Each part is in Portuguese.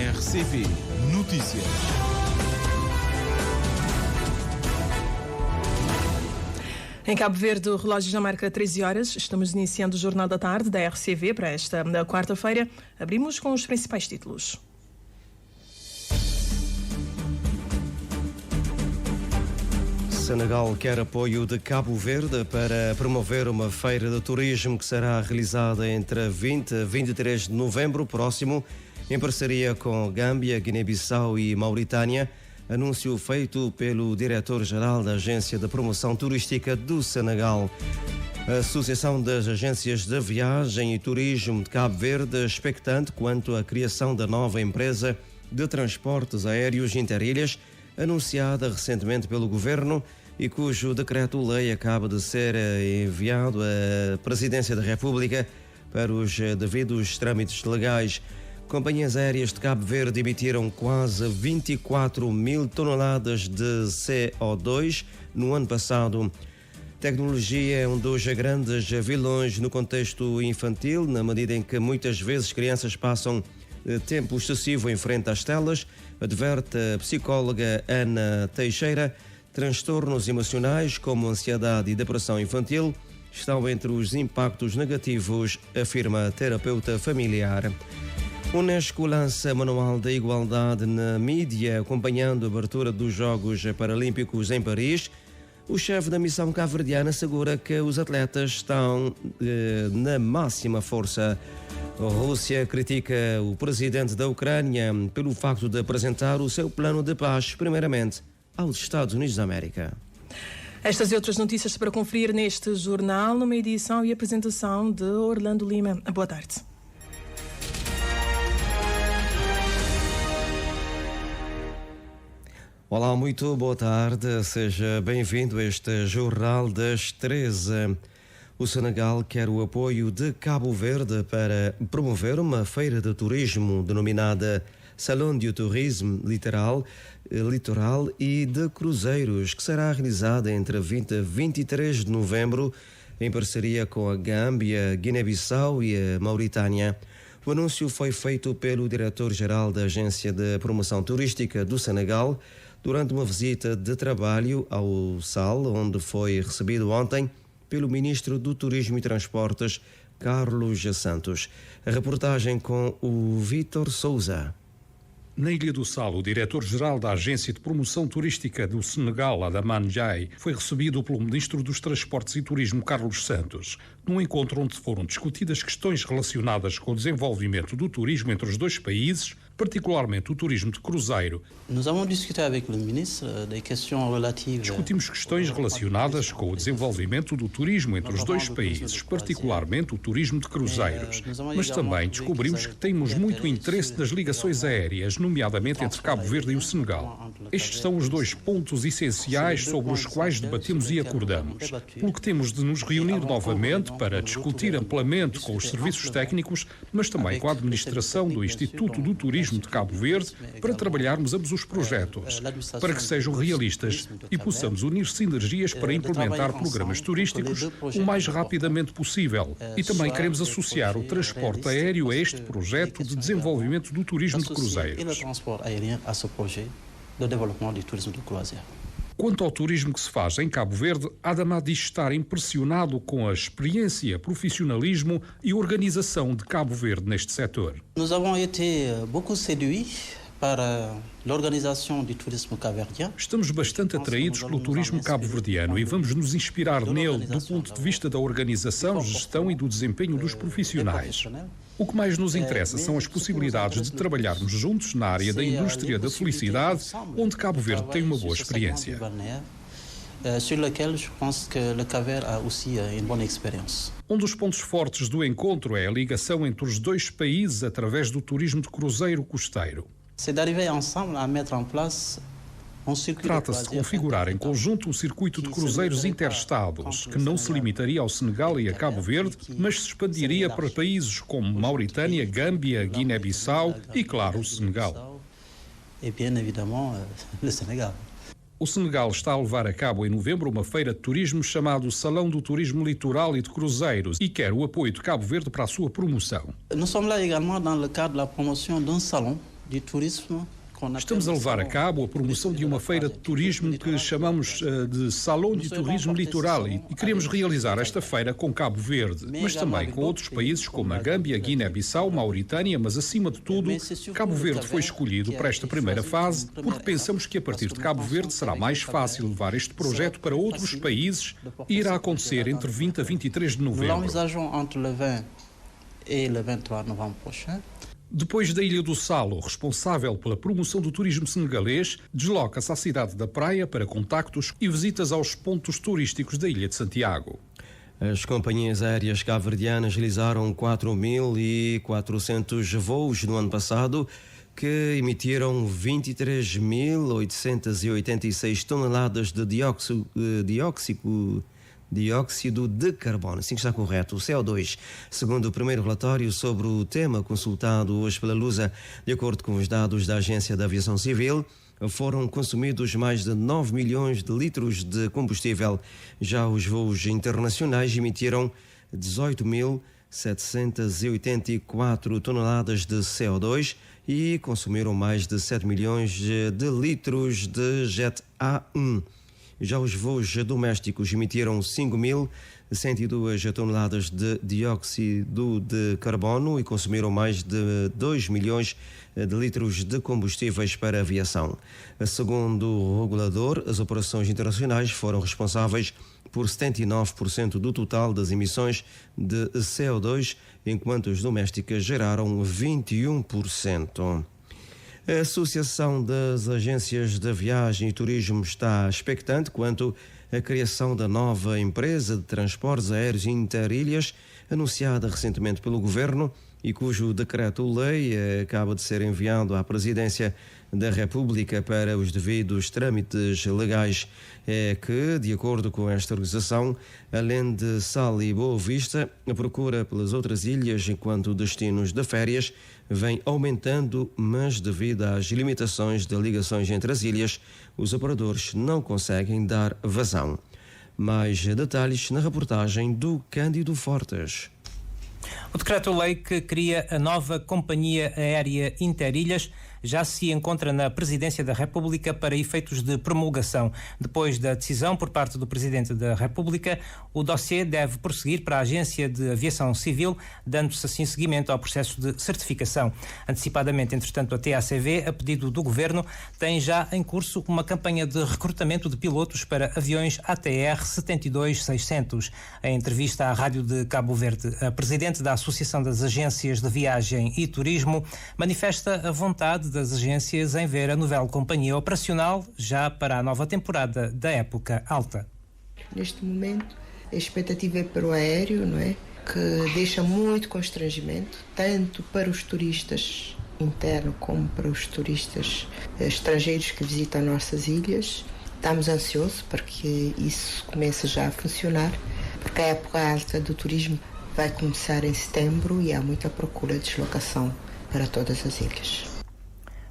RCV Notícias. Em Cabo Verde, o relógio já marca 13 horas. Estamos iniciando o Jornal da Tarde da RCV para esta quarta-feira. Abrimos com os principais títulos. Senegal quer apoio de Cabo Verde para promover uma feira de turismo que será realizada entre 20 e 23 de novembro próximo, em parceria com Gâmbia, Guiné-Bissau e Mauritânia. Anúncio feito pelo diretor-geral da Agência de Promoção Turística do Senegal. A Associação das Agências de Viagem e Turismo de Cabo Verde, expectante quanto à criação da nova empresa de transportes aéreos interilhas, anunciada recentemente pelo Governo e cujo decreto-lei acaba de ser enviado à Presidência da República para os devidos trâmites legais. Companhias aéreas de Cabo Verde emitiram quase 24 mil toneladas de CO2 no ano passado. Tecnologia é um dos grandes vilões no contexto infantil, na medida em que muitas vezes crianças passam tempo excessivo em frente às telas, adverte a psicóloga Ana Teixeira. Transtornos emocionais como ansiedade e depressão infantil estão entre os impactos negativos, afirma a terapeuta familiar. Unesco lança Manual da Igualdade na mídia, acompanhando a abertura dos Jogos Paralímpicos em Paris. O chefe da missão cabo-verdiana assegura que os atletas estão na máxima força. A Rússia critica o presidente da Ucrânia pelo facto de apresentar o seu plano de paz, primeiramente, aos Estados Unidos da América. Estas e outras notícias para conferir neste jornal, numa edição e apresentação de Orlando Lima. Boa tarde. Olá, muito boa tarde. Seja bem-vindo a este Jornal das 13. O Senegal quer o apoio de Cabo Verde para promover uma feira de turismo denominada Salão du Tourisme Litoral e de Cruzeiros, que será realizada entre 20 e 23 de novembro, em parceria com a Gâmbia, Guiné-Bissau e a Mauritânia. O anúncio foi feito pelo diretor-geral da Agência de Promoção Turística do Senegal durante uma visita de trabalho ao SAL, onde foi recebido ontem pelo Ministro do Turismo e Transportes, Carlos Santos. A reportagem com o Vítor Souza. Na Ilha do Sal, o diretor-geral da Agência de Promoção Turística do Senegal, Adama Ndiaye, foi recebido pelo Ministro dos Transportes e Turismo, Carlos Santos, num encontro onde foram discutidas questões relacionadas com o desenvolvimento do turismo entre os dois países, particularmente o turismo de cruzeiro. Discutimos questões relacionadas com o desenvolvimento do turismo entre os dois países, particularmente o turismo de cruzeiros. Mas também descobrimos que temos muito interesse nas ligações aéreas, nomeadamente entre Cabo Verde e o Senegal. Estes são os dois pontos essenciais sobre os quais debatemos e acordamos. Pelo que temos de nos reunir novamente para discutir amplamente com os serviços técnicos, mas também com a administração do Instituto do Turismo de Cabo Verde, para trabalharmos ambos os projetos, para que sejam realistas e possamos unir sinergias para implementar programas turísticos o mais rapidamente possível. E também queremos associar o transporte aéreo a este projeto de desenvolvimento do turismo de cruzeiros. Quanto ao turismo que se faz em Cabo Verde, Adama diz estar impressionado com a experiência, profissionalismo e organização de Cabo Verde neste setor. Nós avons été beaucoup séduits para l'organisation du tourisme cabo-verdien. Estamos bastante atraídos pelo turismo cabo-verdiano e vamos nos inspirar nele do ponto de vista da organização, gestão e do desempenho dos profissionais. O que mais nos interessa são as possibilidades de trabalharmos juntos na área da indústria da felicidade, onde Cabo Verde tem uma boa experiência. Sur lequel je pense que le Cap-Vert a aussi une bonne expérience. Um dos pontos fortes do encontro é a ligação entre os dois países através do turismo de cruzeiro costeiro. C'est d'arriver ensemble à mettre en place. Trata-se de configurar em conjunto um circuito de cruzeiros interestados, que não se limitaria ao Senegal e a Cabo Verde, mas se expandiria para países como Mauritânia, Gâmbia, Guiné-Bissau e, claro, o Senegal. E, bien évidemment, le Sénégal. O Senegal está a levar a cabo em novembro uma feira de turismo chamada Salão do Turismo Litoral e de Cruzeiros e quer o apoio de Cabo Verde para a sua promoção. Nous sommes là également dans le cadre de la promotion d'un salon de turismo. Estamos a levar a cabo a promoção de uma feira de turismo que chamamos de Salão de Turismo Litoral e queremos realizar esta feira com Cabo Verde, mas também com outros países como a Gâmbia, Guiné-Bissau, Mauritânia, mas acima de tudo, Cabo Verde foi escolhido para esta primeira fase porque pensamos que a partir de Cabo Verde será mais fácil levar este projeto para outros países e irá acontecer entre 20 a 23 de novembro. Entre le 20 e le 23 novembro prochain. Depois da Ilha do Sal, o responsável pela promoção do turismo senegalês desloca-se à cidade da Praia para contactos e visitas aos pontos turísticos da Ilha de Santiago. As companhias aéreas cabo-verdianas realizaram 4.400 voos no ano passado, que emitiram 23.886 toneladas de dióxido de carbono, assim que está correto, o CO2. Segundo o primeiro relatório sobre o tema consultado hoje pela Lusa, de acordo com os dados da Agência da Aviação Civil, foram consumidos mais de 9 milhões de litros de combustível. Já os voos internacionais emitiram 18.784 toneladas de CO2 e consumiram mais de 7 milhões de litros de jet A1. Já os voos domésticos emitiram 5.102 toneladas de dióxido de carbono e consumiram mais de 2 milhões de litros de combustíveis para a aviação. Segundo o regulador, as operações internacionais foram responsáveis por 79% do total das emissões de CO2, enquanto as domésticas geraram 21%. A Associação das Agências de Viagem e Turismo está expectante quanto à criação da nova empresa de transportes aéreos interilhas, anunciada recentemente pelo Governo e cujo decreto-lei acaba de ser enviado à Presidência da República para os devidos trâmites legais. É que, de acordo com esta organização, além de Sal e Boa Vista, a procura pelas outras ilhas enquanto destinos de férias vem aumentando, mas devido às limitações de ligações entre as ilhas, os operadores não conseguem dar vazão. Mais detalhes na reportagem do Cândido Fortes. O decreto-lei que cria a nova Companhia Aérea Interilhas já se encontra na Presidência da República para efeitos de promulgação. Depois da decisão por parte do Presidente da República, o dossiê deve prosseguir para a Agência de Aviação Civil, dando-se assim seguimento ao processo de certificação. Antecipadamente, entretanto, a TACV, a pedido do Governo, tem já em curso uma campanha de recrutamento de pilotos para aviões ATR 72-600. Em entrevista à Rádio de Cabo Verde, a Presidente da Associação das Agências de Viagem e Turismo manifesta a vontade das agências em ver a nova companhia operacional já para a nova temporada da época alta. Neste momento, a expectativa é para o aéreo, não é? Que deixa muito constrangimento, tanto para os turistas internos como para os turistas estrangeiros que visitam nossas ilhas. Estamos ansiosos para que isso comece já a funcionar, porque a época alta do turismo vai começar em setembro e há muita procura de deslocação para todas as ilhas.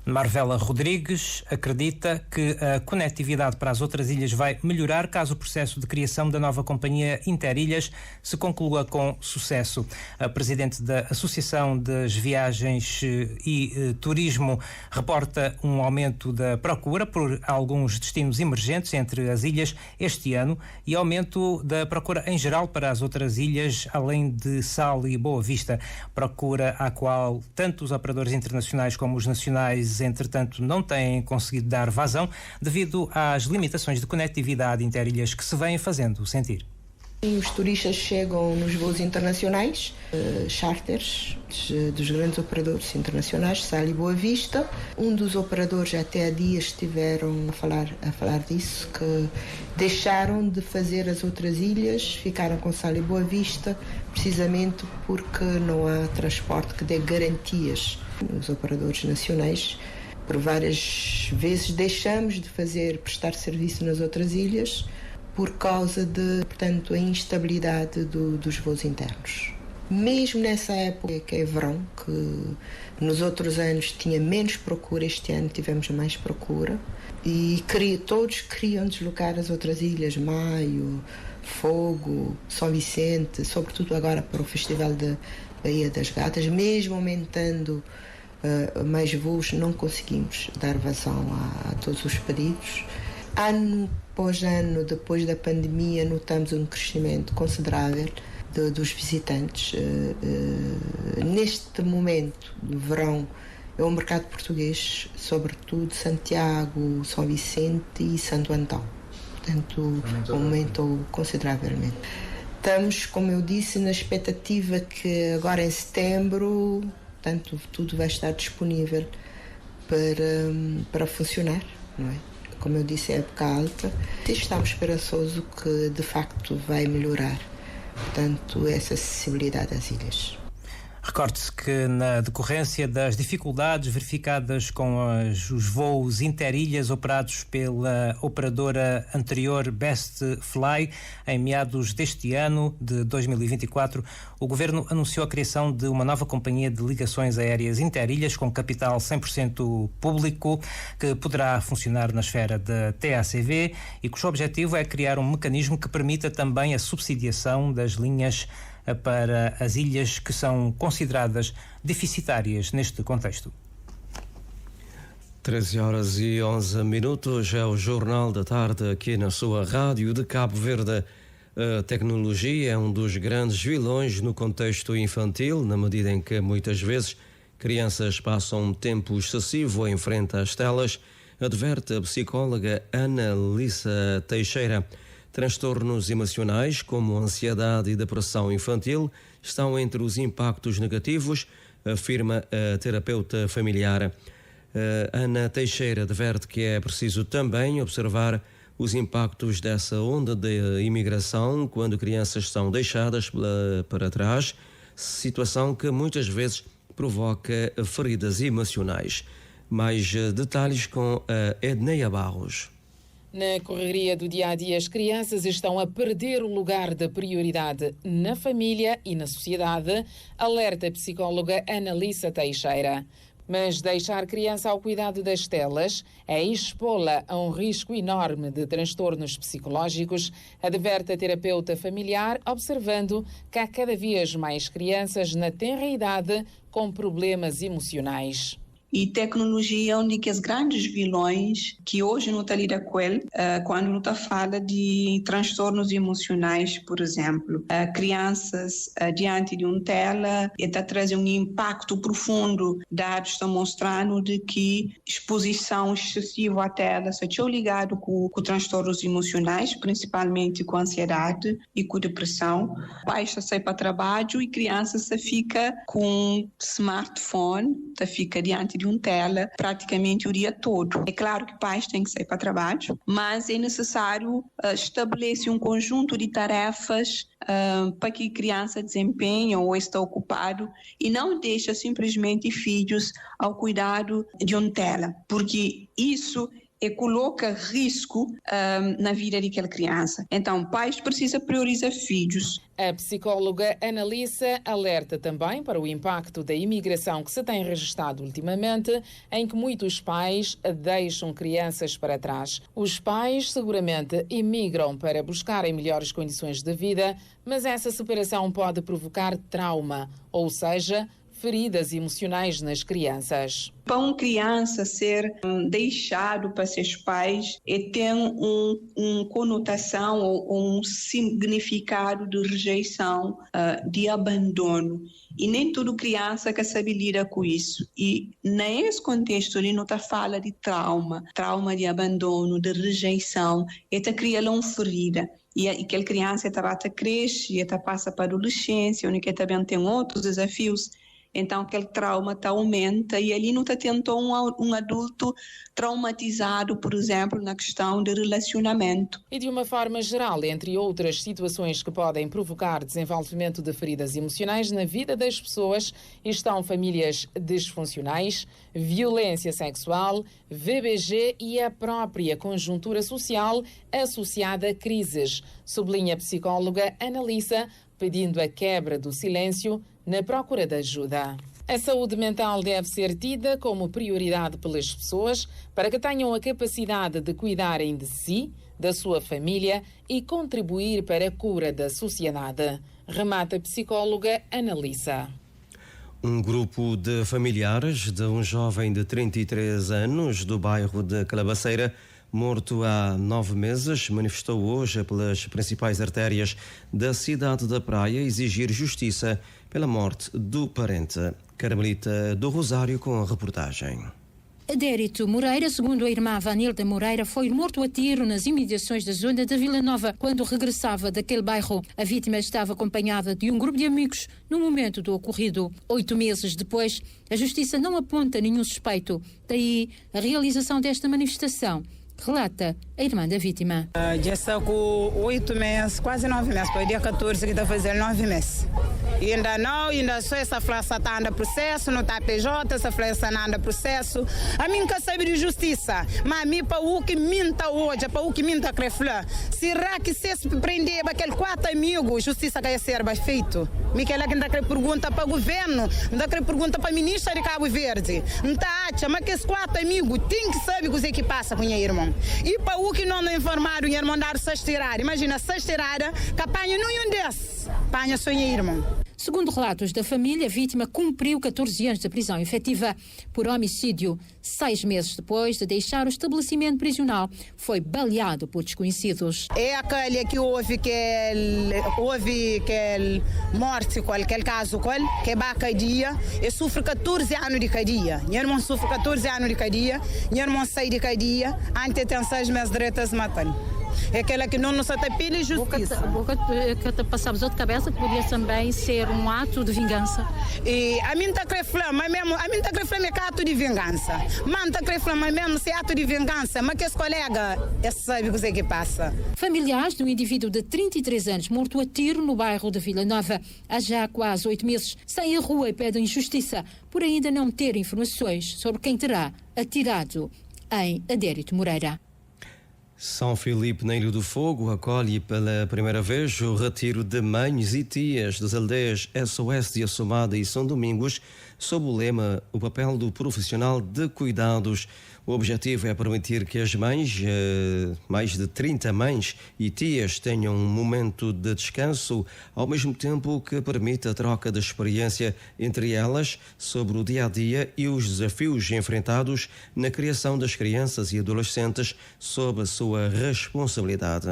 Marvela Rodrigues acredita que a conectividade para as outras ilhas vai melhorar caso o processo de criação da nova companhia Interilhas se conclua com sucesso. A presidente da Associação das Viagens e Turismo reporta um aumento da procura por alguns destinos emergentes entre as ilhas este ano e aumento da procura em geral para as outras ilhas, além de Sal e Boa Vista. Procura à qual tanto os operadores internacionais como os nacionais entretanto não têm conseguido dar vazão devido às limitações de conectividade interilhas que se vêm fazendo sentir. Os turistas chegam nos voos internacionais, charters dos grandes operadores internacionais, Sal e Boa Vista. Um dos operadores até há dias estiveram a falar disso, que deixaram de fazer as outras ilhas, ficaram com Sal e Boa Vista, precisamente porque não há transporte que dê garantias. Os operadores nacionais, por várias vezes, deixamos de prestar serviço nas outras ilhas por causa de, portanto, a instabilidade dos voos internos. Mesmo nessa época, que é verão, que nos outros anos tinha menos procura, este ano tivemos mais procura, e todos queriam deslocar as outras ilhas, Maio, Fogo, São Vicente, sobretudo agora para o Festival da Baía das Gatas, mesmo aumentando mais voos, não conseguimos dar vazão a todos os pedidos. Ano após ano, depois da pandemia, notamos um crescimento considerável dos visitantes. Neste momento do verão, é o mercado português, sobretudo Santiago, São Vicente e Santo Antão. Portanto, aumentou consideravelmente. Estamos, como eu disse, na expectativa que agora em setembro, portanto, tudo vai estar disponível para funcionar, não é? Como eu disse, é época alta. Estamos esperançosos que, de facto, vai melhorar, portanto, essa acessibilidade às ilhas. Recorde-se que, na decorrência das dificuldades verificadas com os voos interilhas operados pela operadora anterior Best Fly, em meados deste ano de 2024, o Governo anunciou a criação de uma nova companhia de ligações aéreas interilhas com capital 100% público, que poderá funcionar na esfera da TACV e cujo objetivo é criar um mecanismo que permita também a subsidiação das linhas para as ilhas que são consideradas deficitárias neste contexto. 13h11, é o Jornal da Tarde aqui na sua rádio de Cabo Verde. A tecnologia é um dos grandes vilões no contexto infantil, na medida em que muitas vezes crianças passam um tempo excessivo em frente às telas, adverte a psicóloga Ana Lissa Teixeira. Transtornos emocionais, como ansiedade e depressão infantil, estão entre os impactos negativos, afirma a terapeuta familiar. Ana Teixeira adverte que é preciso também observar os impactos dessa onda de imigração quando crianças são deixadas para trás, situação que muitas vezes provoca feridas emocionais. Mais detalhes com a Edneia Barros. Na correria do dia-a-dia, as crianças estão a perder o lugar de prioridade na família e na sociedade, alerta a psicóloga Ana Lissa Teixeira. Mas deixar a criança ao cuidado das telas é expô-la a um risco enorme de transtornos psicológicos, adverte a terapeuta familiar, observando que há cada vez mais crianças na tenra idade com problemas emocionais. E tecnologia é um dos grandes vilões que hoje não está lida com ele, quando não está fala de transtornos emocionais, por exemplo. Crianças diante de uma tela está trazendo um impacto profundo. Dados estão mostrando de que exposição excessiva à tela está ligado com transtornos emocionais, principalmente com ansiedade e com depressão. Pais saem para trabalho e crianças fica com smartphone, fica diante de uma tela praticamente o dia todo. É claro que pais têm que sair para trabalho, mas é necessário estabelecer um conjunto de tarefas para que a criança desempenhe ou está ocupado e não deixa simplesmente filhos ao cuidado de uma tela, porque isso coloca risco na vida daquela criança. Então, pais precisam priorizar filhos. A psicóloga Ana Lissa alerta também para o impacto da imigração que se tem registrado ultimamente, em que muitos pais deixam crianças para trás. Os pais seguramente imigram para buscarem melhores condições de vida, mas essa separação pode provocar trauma, ou seja, feridas emocionais nas crianças. Para uma criança ser deixado para seus pais tem uma conotação ou um significado de rejeição, de abandono. E nem toda criança quer saber lidar com isso. E nesse contexto ele não está fala de trauma de abandono, de rejeição, está criando uma ferida. E aquela criança está cresce, está passa para a adolescência, onde também tem outros desafios. Então, aquele trauma aumenta e ali não está tendo um adulto traumatizado, por exemplo, na questão de relacionamento. E de uma forma geral, entre outras situações que podem provocar desenvolvimento de feridas emocionais na vida das pessoas, estão famílias disfuncionais, violência sexual, VBG e a própria conjuntura social associada a crises, sublinha a psicóloga Ana Lissa, pedindo a quebra do silêncio na procura de ajuda. A saúde mental deve ser tida como prioridade pelas pessoas para que tenham a capacidade de cuidarem de si, da sua família e contribuir para a cura da sociedade. Remata a psicóloga Ana Lissa. Um grupo de familiares de um jovem de 33 anos do bairro de Calabaceira, morto há 9 meses, manifestou hoje pelas principais artérias da cidade da Praia exigir justiça pela morte do parente. Carmelita do Rosário com a reportagem. Adérito Moreira, segundo a irmã Vanilda Moreira, foi morto a tiro nas imediações da zona da Vila Nova quando regressava daquele bairro. A vítima estava acompanhada de um grupo de amigos no momento do ocorrido. 8 meses depois, a justiça não aponta nenhum suspeito. Daí a realização desta manifestação. Relata a irmã da vítima. Já está com 8 meses, quase 9 meses, para o dia 14 que está fazendo 9 meses. E ainda só essa flaça está andando processo, não está PJ, essa flaça não anda processo. A mim nunca sabe de justiça, mas a mim para o que minta hoje, para o que minta creflã. Será que se prender aquele 4 amigos, justiça que ia ser feito? Miquela que não quer pergunta para o governo, não quer pergunta para a ministra de Cabo Verde. Não está acha, mas que esses 4 amigos tem que saber o que passa com o irmão. E para o que não informaram, o irmão dar sextirada. Imagina, sextirada, que apanha nenhum desses. Apanha só o irmão. Segundo relatos da família, a vítima cumpriu 14 anos de prisão efetiva por homicídio. 6 meses depois de deixar o estabelecimento prisional, foi baleado por desconhecidos. É aquele que houve aquele morte, aquele caso, que é a cadeia, e sofre 14 anos de cadeia. Meu irmão sofre 14 anos de cadeia, meu irmão sai de cadeia, antes tem 6 meses direitos de matar. É aquela que não nos atapila e justiça. O que te passava de cabeça que podia também ser um ato de vingança. E a mim está creflando, mas mesmo, a mim está creflando é ato de vingança. Mano está creflando, mas mesmo se é ato de vingança, mas que esse colega, sabe o que é que passa. Familiares de um indivíduo de 33 anos morto a tiro no bairro de Vila Nova há já quase 8 meses, saem à rua e pedem justiça por ainda não ter informações sobre quem terá atirado em Adérito Moreira. São Filipe na Ilha do Fogo acolhe pela primeira vez o retiro de mães e tias das aldeias SOS de Assomada e São Domingos, sob o lema O papel do profissional de cuidados. O objetivo é permitir que as mães, mais de 30 mães e tias, tenham um momento de descanso, ao mesmo tempo que permite a troca de experiência entre elas sobre o dia-a-dia e os desafios enfrentados na criação das crianças e adolescentes sob a sua responsabilidade.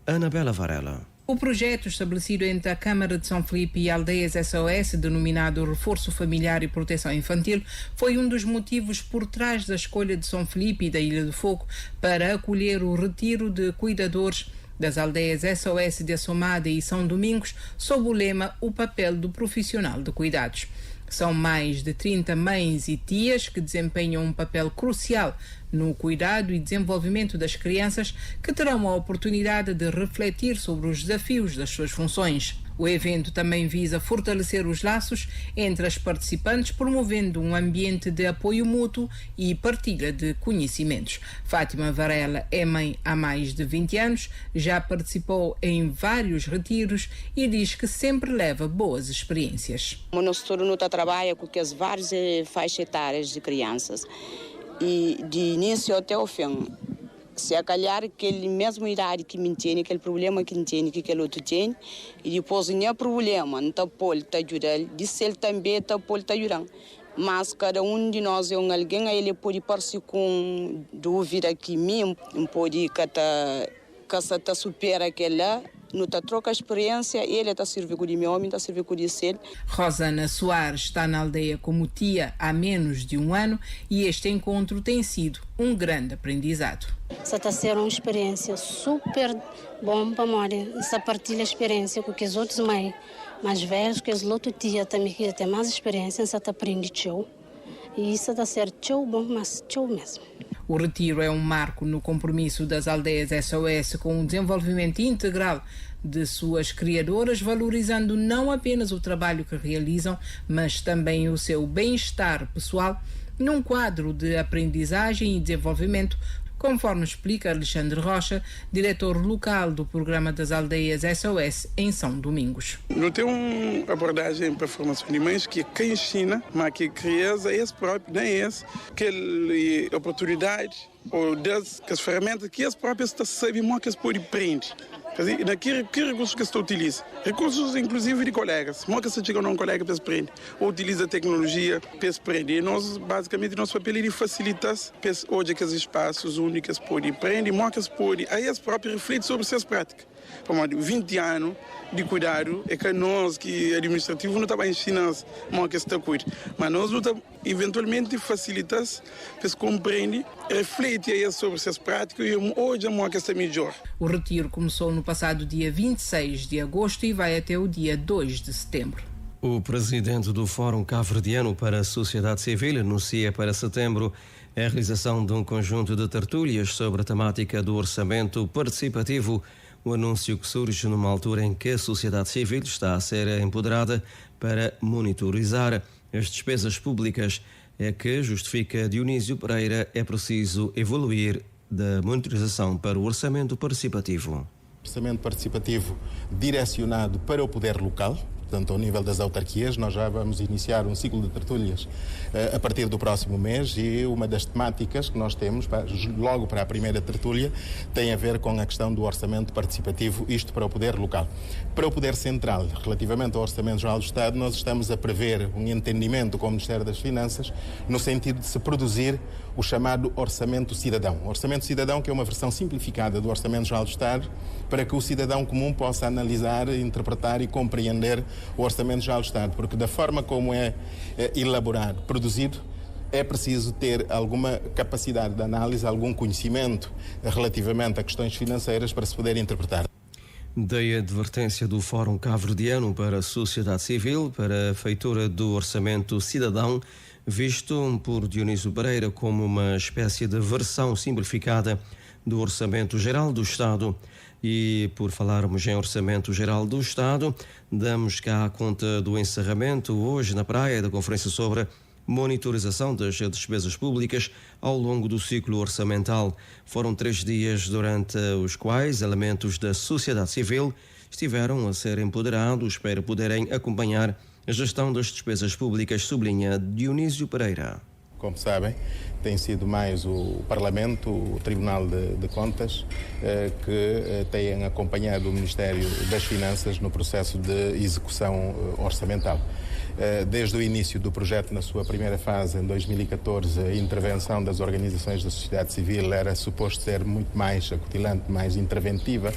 Anabela Varela. O projeto estabelecido entre a Câmara de São Filipe e Aldeias SOS, denominado Reforço Familiar e Proteção Infantil, foi um dos motivos por trás da escolha de São Filipe e da Ilha do Fogo para acolher o retiro de cuidadores das aldeias SOS de Assomada e São Domingos, sob o lema O papel do profissional de cuidados. São mais de 30 mães e tias que desempenham um papel crucial no cuidado e desenvolvimento das crianças, que terão a oportunidade de refletir sobre os desafios das suas funções. O evento também visa fortalecer os laços entre as participantes, promovendo um ambiente de apoio mútuo e partilha de conhecimentos. Fátima Varela é mãe há mais de 20 anos, já participou em vários retiros e diz que sempre leva boas experiências. O nosso turno trabalha com as várias faixas etárias de crianças e de início até o fim. Se a calhar aquele mesmo idade que me tem, aquele problema que tem, que aquele outro tem, e depois não é problema, não está pôr, está ajudando, disse ele também está pôr, está ajudando. Mas cada um de nós é alguém, ele pode parecer com dúvida que mim, pode que supera aquela, não está troca a experiência, ele está servindo de meu homem, está servindo de ser. Rosana Soares está na aldeia como tia há menos de 1 ano e este encontro tem sido um grande aprendizado. Essa está sendo uma experiência super bom para nós. Essa partilha experiência com os outros mães mais velhos, que os outros tia também que tem mais experiência, essa está aprendendo tchau. E isso está sendo tchau bom, mas tchau mesmo. O retiro é um marco no compromisso das aldeias SOS com o desenvolvimento integral de suas criadoras, valorizando não apenas o trabalho que realizam, mas também o seu bem-estar pessoal, num quadro de aprendizagem e desenvolvimento, conforme explica Alexandre Rocha, diretor local do Programa das Aldeias SOS em São Domingos. Não tem uma abordagem para a formação de mães que quem ensina, mas que criança esse próprio, nem esse, que oportunidade ou das que as ferramentas que as próprias sabem que eles podem aprender. Quer dizer, que recursos que se utiliza? Recursos, inclusive, de colegas. Como que se chega a um colega para se prender? Ou utiliza tecnologia para se prender. E nós, basicamente, nosso papel é de facilitar hoje que os espaços únicos podem prender, como que se pode. Aí eles próprios refletem sobre essas práticas. Como 20 anos de cuidado, é que nós, que administrativo, não estamos ensinando como que se está cuidando. Mas nós, eventualmente, facilitamos, para se compreender, refletir sobre essas práticas e hoje é que está melhor. O retiro começou no passado dia 26 de agosto e vai até o dia 2 de setembro. O presidente do Fórum Cabo-Verdiano para a Sociedade Civil anuncia para setembro a realização de um conjunto de tertúlias sobre a temática do orçamento participativo. O anúncio que surge numa altura em que a sociedade civil está a ser empoderada para monitorizar as despesas públicas. É que, justifica Dionísio Pereira, é preciso evoluir da monitorização para o orçamento participativo. Orçamento participativo direcionado para o poder local. Portanto, ao nível das autarquias, nós já vamos iniciar um ciclo de tertúlias a partir do próximo mês e uma das temáticas que nós temos, logo para a primeira tertúlia, tem a ver com a questão do orçamento participativo, isto para o poder local. Para o poder central, relativamente ao Orçamento Geral do Estado, nós estamos a prever um entendimento com o Ministério das Finanças no sentido de se produzir o chamado Orçamento Cidadão. O Orçamento Cidadão, que é uma versão simplificada do Orçamento Geral do Estado, para que o cidadão comum possa analisar, interpretar e compreender o Orçamento Geral do Estado, porque da forma como é elaborado, produzido, é preciso ter alguma capacidade de análise, algum conhecimento relativamente a questões financeiras para se poder interpretar. Dei a advertência do Fórum Cabo-Verdiano para a Sociedade Civil para a feitura do Orçamento Cidadão, visto por Dionísio Pereira como uma espécie de versão simplificada do Orçamento Geral do Estado. E por falarmos em Orçamento Geral do Estado, damos cá conta do encerramento hoje na praia da conferência sobre monitorização das despesas públicas ao longo do ciclo orçamental. Foram 3 dias durante os quais elementos da sociedade civil estiveram a ser empoderados para poderem acompanhar a gestão das despesas públicas, sublinha Dionísio Pereira. Como sabem, tem sido mais o Parlamento, o Tribunal de Contas, que têm acompanhado o Ministério das Finanças no processo de execução orçamental. Desde o início do projeto, na sua primeira fase, em 2014, a intervenção das organizações da sociedade civil era suposto ser muito mais acutilante, mais interventiva.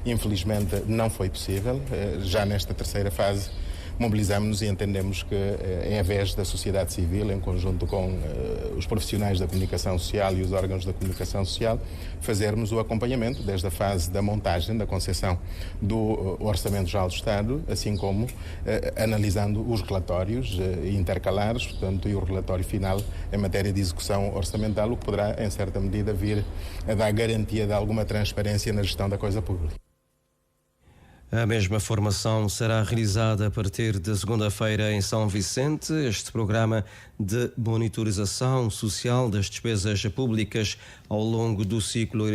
Infelizmente, não foi possível. Já nesta terceira fase, mobilizamos-nos e entendemos que é a vez da sociedade civil, em conjunto com os profissionais da comunicação social e os órgãos da comunicação social, fazermos o acompanhamento desde a fase da montagem, da concepção do Orçamento Geral do Estado, assim como analisando os relatórios intercalares, portanto, e o relatório final em matéria de execução orçamental, o que poderá, em certa medida, vir a dar garantia de alguma transparência na gestão da coisa pública. A mesma formação será realizada a partir de segunda-feira em São Vicente. Este programa de monitorização social das despesas públicas ao longo do ciclo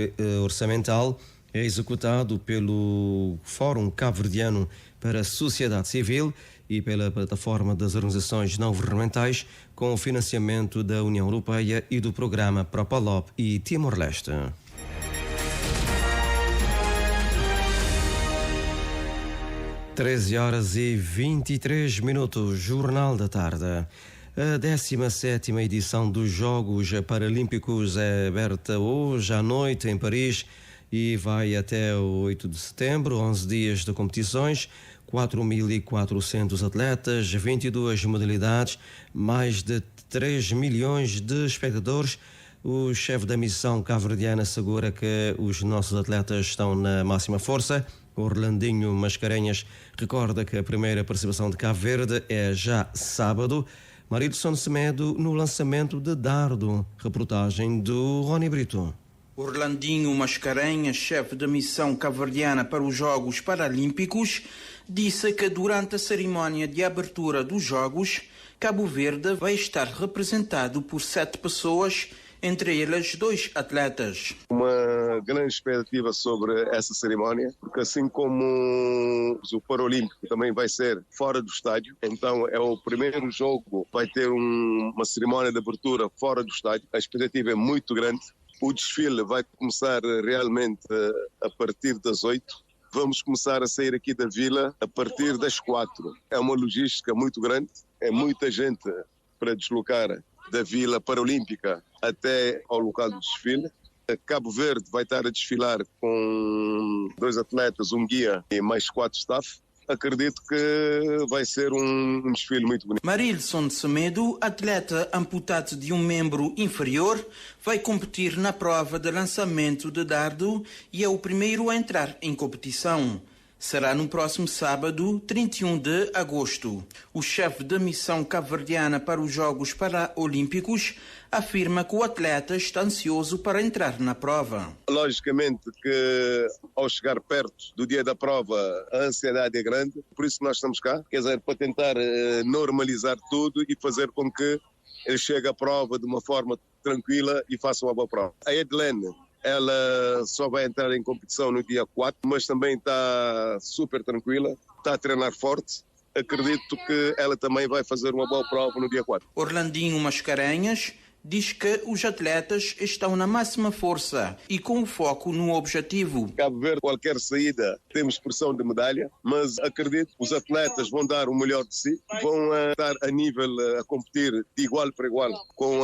orçamental é executado pelo Fórum Cabo-Verdiano para a Sociedade Civil e pela plataforma das organizações não governamentais, com o financiamento da União Europeia e do programa Propalop e Timor-Leste. 13h23, Jornal da Tarde. A 17ª edição dos Jogos Paralímpicos é aberta hoje à noite em Paris e vai até o 8 de setembro, 11 dias de competições, 4.400 atletas, 22 modalidades, mais de 3 milhões de espectadores. O chefe da missão cabo-verdiana assegura que os nossos atletas estão na máxima força. Orlandinho Mascarenhas recorda que a primeira participação de Cabo Verde é já sábado. Marilson Semedo no lançamento de dardo. Reportagem do Rony Brito. Orlandinho Mascarenhas, chefe da missão cabo-verdiana para os Jogos Paralímpicos, disse que durante a cerimónia de abertura dos Jogos, Cabo Verde vai estar representado por 7 pessoas, entre elas 2 atletas. Uma grande expectativa sobre essa cerimónia, porque assim como o Paralímpico também vai ser fora do estádio, então é o primeiro jogo, vai ter uma cerimónia de abertura fora do estádio. A expectativa é muito grande. O desfile vai começar realmente a partir das 8, vamos começar a sair aqui da vila a partir das 4. É uma logística muito grande, é muita gente para deslocar da Vila Paralímpica até ao local do desfile. Cabo Verde vai estar a desfilar com 2 atletas, um guia e mais 4 staff. Acredito que vai ser um desfile muito bonito. Marilson Semedo, atleta amputado de um membro inferior, vai competir na prova de lançamento de dardo e é o primeiro a entrar em competição. Será no próximo sábado, 31 de agosto. O chefe da missão cabo-verdiana para os Jogos Paralímpicos afirma que o atleta está ansioso para entrar na prova. Logicamente que ao chegar perto do dia da prova a ansiedade é grande, por isso que nós estamos cá, quer dizer, para tentar normalizar tudo e fazer com que ele chegue à prova de uma forma tranquila e faça uma boa prova. A Edlene, ela só vai entrar em competição no dia 4, mas também está super tranquila, está a treinar forte. Acredito que ela também vai fazer uma boa prova no dia 4. Orlandinho Mascarenhas diz que os atletas estão na máxima força e com o foco no objetivo. Cabo Verde, qualquer saída, temos pressão de medalha, mas acredito que os atletas vão dar o melhor de si, vão estar a nível a competir de igual para igual com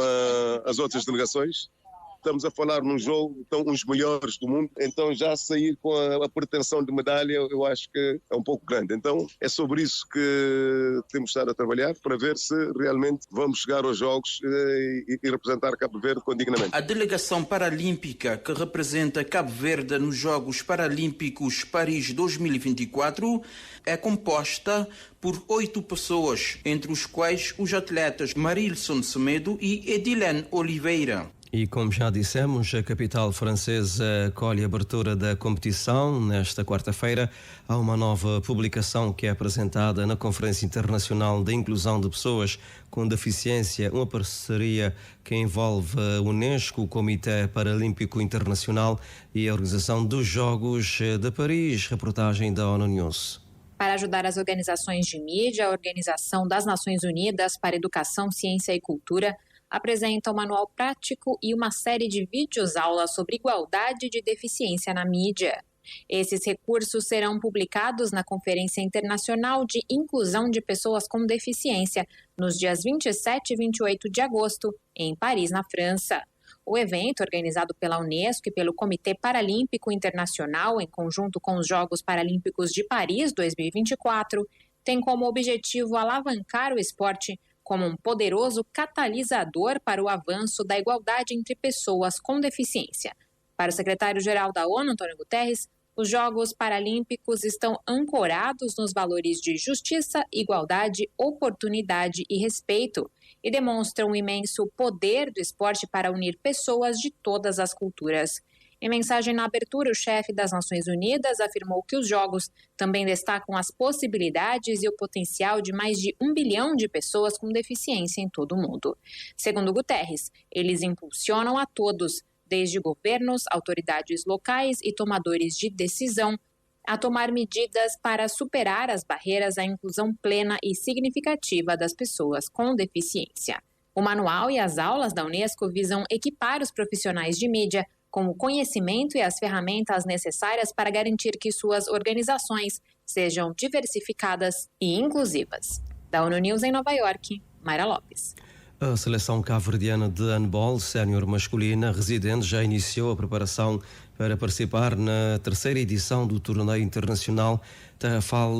as outras delegações. Estamos a falar num jogo, estão os melhores do mundo, então já sair com a pretensão de medalha eu acho que é um pouco grande. Então é sobre isso que temos de estar a trabalhar para ver se realmente vamos chegar aos Jogos e representar Cabo Verde dignamente. A delegação paralímpica que representa Cabo Verde nos Jogos Paralímpicos Paris 2024 é composta por 8 pessoas, entre os quais os atletas Marilson Semedo e Edilene Oliveira. E como já dissemos, a capital francesa acolhe a abertura da competição. Nesta quarta-feira há uma nova publicação que é apresentada na Conferência Internacional da Inclusão de Pessoas com Deficiência, uma parceria que envolve a Unesco, o Comitê Paralímpico Internacional e a Organização dos Jogos de Paris. Reportagem da ONU News. Para ajudar as organizações de mídia, a Organização das Nações Unidas para Educação, Ciência e Cultura apresenta um manual prático e uma série de vídeos-aulas sobre igualdade de deficiência na mídia. Esses recursos serão publicados na Conferência Internacional de Inclusão de Pessoas com Deficiência, nos dias 27 e 28 de agosto, em Paris, na França. O evento, organizado pela Unesco e pelo Comitê Paralímpico Internacional, em conjunto com os Jogos Paralímpicos de Paris 2024, tem como objetivo alavancar o esporte como um poderoso catalisador para o avanço da igualdade entre pessoas com deficiência. Para o secretário-geral da ONU, Antônio Guterres, os Jogos Paralímpicos estão ancorados nos valores de justiça, igualdade, oportunidade e respeito e demonstram o imenso poder do esporte para unir pessoas de todas as culturas. Em mensagem na abertura, o chefe das Nações Unidas afirmou que os Jogos também destacam as possibilidades e o potencial de mais de 1 bilhão de pessoas com deficiência em todo o mundo. Segundo Guterres, eles impulsionam a todos, desde governos, autoridades locais e tomadores de decisão, a tomar medidas para superar as barreiras à inclusão plena e significativa das pessoas com deficiência. O manual e as aulas da Unesco visam equipar os profissionais de mídia com o conhecimento e as ferramentas necessárias para garantir que suas organizações sejam diversificadas e inclusivas. Da ONU News em Nova York, Mayra Lopes. A seleção cabo-verdiana de handball sénior masculina residente já iniciou a preparação para participar na 3ª edição do torneio internacional Tarrafal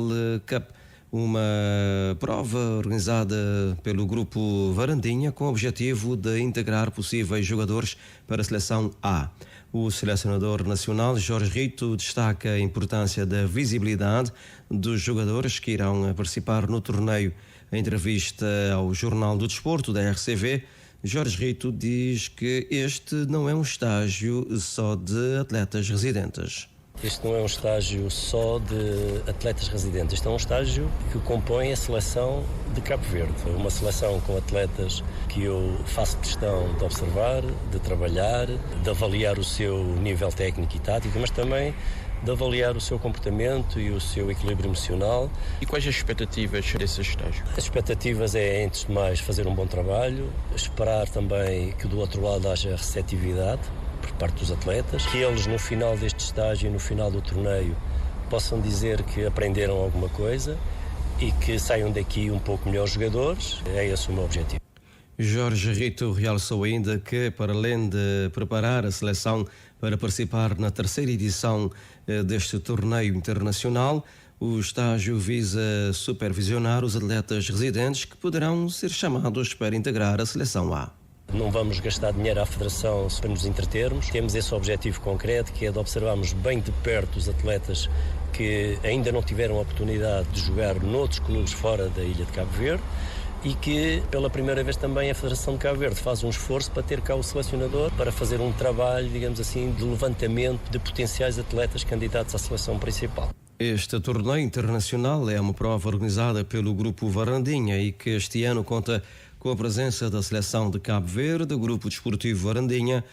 Cup, uma prova organizada pelo grupo Varandinha com o objetivo de integrar possíveis jogadores para a seleção A. O selecionador nacional Jorge Rito destaca a importância da visibilidade dos jogadores que irão participar no torneio. Em entrevista ao Jornal do Desporto da RCV, Jorge Rito diz que este não é um estágio só de atletas residentes. Este não é um estágio só de atletas residentes, este é um estágio que compõe a seleção de Cabo Verde. Uma seleção com atletas que eu faço questão de observar, de trabalhar, de avaliar o seu nível técnico e tático, mas também de avaliar o seu comportamento e o seu equilíbrio emocional. E quais as expectativas desse estágio? As expectativas é, antes de mais, fazer um bom trabalho, esperar também que do outro lado haja receptividade por parte dos atletas, que eles no final deste estágio e no final do torneio possam dizer que aprenderam alguma coisa e que saiam daqui um pouco melhores jogadores. É esse o meu objetivo. Jorge Rito realçou ainda que, para além de preparar a seleção para participar na terceira edição deste torneio internacional, o estágio visa supervisionar os atletas residentes que poderão ser chamados para integrar a seleção A. Não vamos gastar dinheiro à Federação para nos entretermos. Temos esse objetivo concreto, que é de observarmos bem de perto os atletas que ainda não tiveram a oportunidade de jogar noutros clubes fora da Ilha de Cabo Verde e que, pela primeira vez também, a Federação de Cabo Verde faz um esforço para ter cá o selecionador, para fazer um trabalho, digamos assim, de levantamento de potenciais atletas candidatos à seleção principal. Este torneio internacional é uma prova organizada pelo Grupo Varandinha e que este ano conta com a presença da Seleção de Cabo Verde, do Grupo Desportivo Varandinha,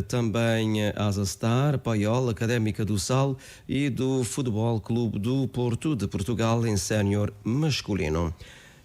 também Asa Star, Paiol, Académica do Sal e do Futebol Clube do Porto de Portugal em sénior masculino.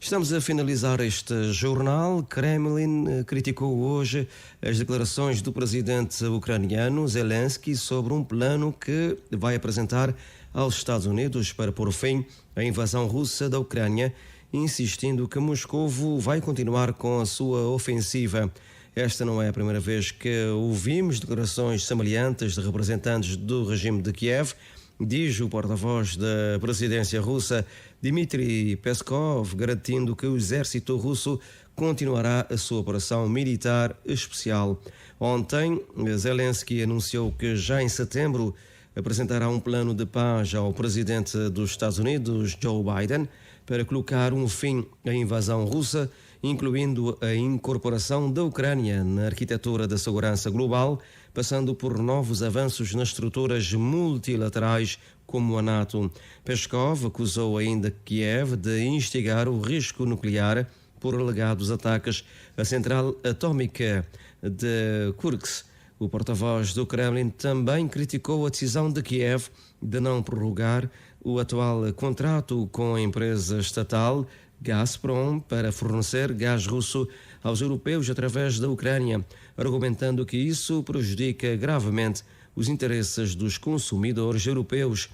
Estamos a finalizar este jornal. Kremlin criticou hoje as declarações do presidente ucraniano Zelensky sobre um plano que vai apresentar aos Estados Unidos para pôr fim à invasão russa da Ucrânia, insistindo que Moscovo vai continuar com a sua ofensiva. Esta não é a primeira vez que ouvimos declarações semelhantes de representantes do regime de Kiev, diz o porta-voz da presidência russa, Dmitry Peskov, garantindo que o exército russo continuará a sua operação militar especial. Ontem, Zelensky anunciou que já em setembro apresentará um plano de paz ao presidente dos Estados Unidos, Joe Biden, para colocar um fim à invasão russa, incluindo a incorporação da Ucrânia na arquitetura da segurança global, passando por novos avanços nas estruturas multilaterais como a NATO. Peskov acusou ainda Kiev de instigar o risco nuclear por alegados ataques à central atómica de Kursk. O porta-voz do Kremlin também criticou a decisão de Kiev de não prorrogar o atual contrato com a empresa estatal Gazprom para fornecer gás russo aos europeus através da Ucrânia, argumentando que isso prejudica gravemente os interesses dos consumidores europeus.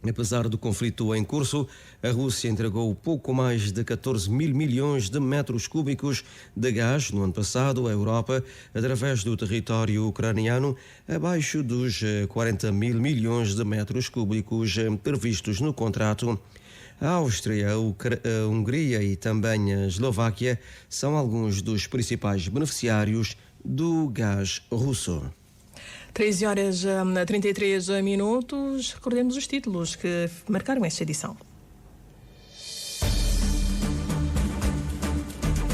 Apesar do conflito em curso, a Rússia entregou pouco mais de 14 mil milhões de metros cúbicos de gás no ano passado à Europa, através do território ucraniano, abaixo dos 40 mil milhões de metros cúbicos previstos no contrato. A Áustria, a Hungria e também a Eslováquia são alguns dos principais beneficiários do gás russo. 13h33. Recordemos os títulos que marcaram esta edição.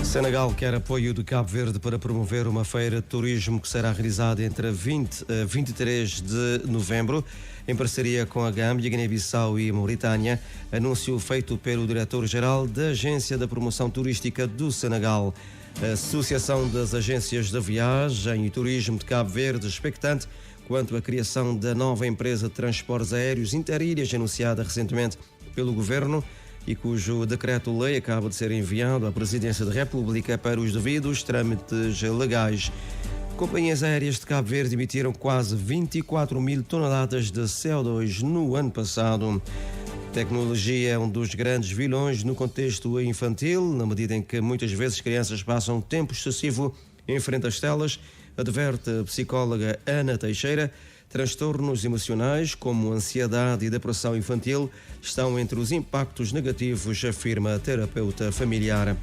Senegal quer apoio de Cabo Verde para promover uma feira de turismo que será realizada entre 20 a 23 de novembro, em parceria com a Gâmbia, Guiné-Bissau e Mauritânia. Anúncio feito pelo diretor-geral da Agência da Promoção Turística do Senegal. A Associação das Agências de Viagem e Turismo de Cabo Verde, expectante quanto à criação da nova empresa de transportes aéreos Interilhas, anunciada recentemente pelo Governo e cujo decreto-lei acaba de ser enviado à Presidência da República para os devidos trâmites legais. Companhias aéreas de Cabo Verde emitiram quase 24 mil toneladas de CO2 no ano passado. Tecnologia é um dos grandes vilões no contexto infantil, na medida em que muitas vezes crianças passam tempo excessivo em frente às telas, adverte a psicóloga Ana Teixeira. Transtornos emocionais, como ansiedade e depressão infantil, estão entre os impactos negativos, afirma a terapeuta familiar.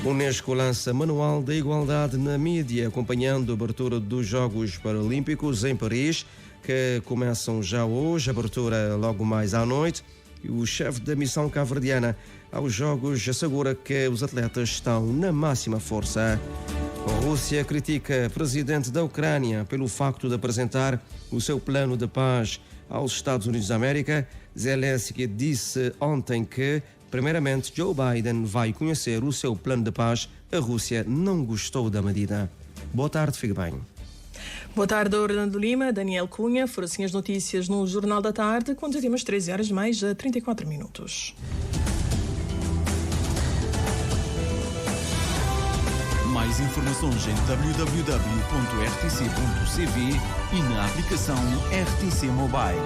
A Unesco lança Manual da Igualdade na Mídia, acompanhando a abertura dos Jogos Paralímpicos em Paris, que começam já hoje, abertura logo mais à noite. O chefe da missão cabo-verdiana aos Jogos assegura que os atletas estão na máxima força. A Rússia critica o presidente da Ucrânia pelo facto de apresentar o seu plano de paz aos Estados Unidos da América. Zelensky disse ontem que, primeiramente, Joe Biden vai conhecer o seu plano de paz. A Rússia não gostou da medida. Boa tarde, fique bem. Boa tarde, Orlando Lima, Daniel Cunha. Foram assim as notícias no Jornal da Tarde, quando já temos 13h mais 34 minutos. Mais informações em www.rtc.cv e na aplicação RTC Mobile.